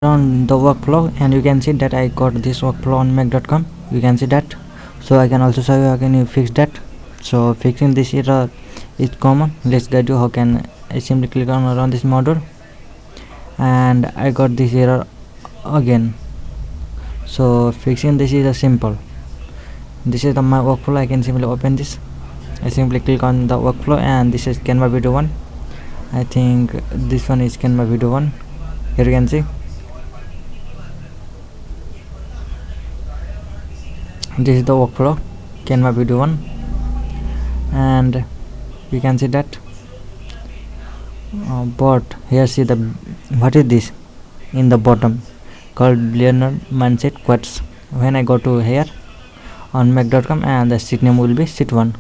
on the workflow, and you can see that I got this workflow on mac.com. you can see that. So I can also show you how can you fix that. So fixing this error is common. Let's guide you how can I simply click on run this module, and I got this error again. So fixing this is a simple. This is my workflow. I can simply open this. I simply click on the workflow, and this is Canva video 1. I think this one is Canva video 1. Here you can see this is the workflow Canva video 1, and you can see that. But here see the what is this in the bottom called learner mindset quotes. When I go to here on mac.com, and the sheet name will be sheet 1.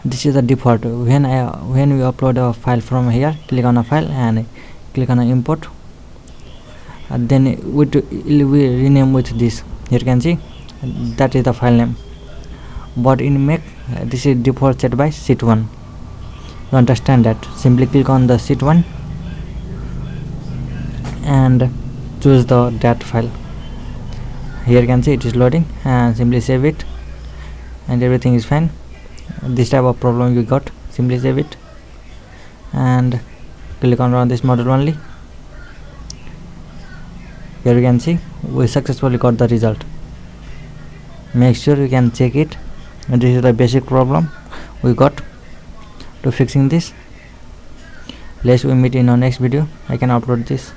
This is the default. When we upload a file from here, click on a file and click on a import, and then we rename with this. Here you can see that is the file name, but in Mac this is default set by sheet 1. You understand that? Simply click on the sheet 1 and choose the that file. Here you can see it is loading, and simply save it, and everything is fine. This type of problem you got, simply save it and click on run this module only. Here you can see we successfully got the result. Make sure you can check it, and this is the basic problem we got to fixing this. Let's we meet in our next video. I can upload this.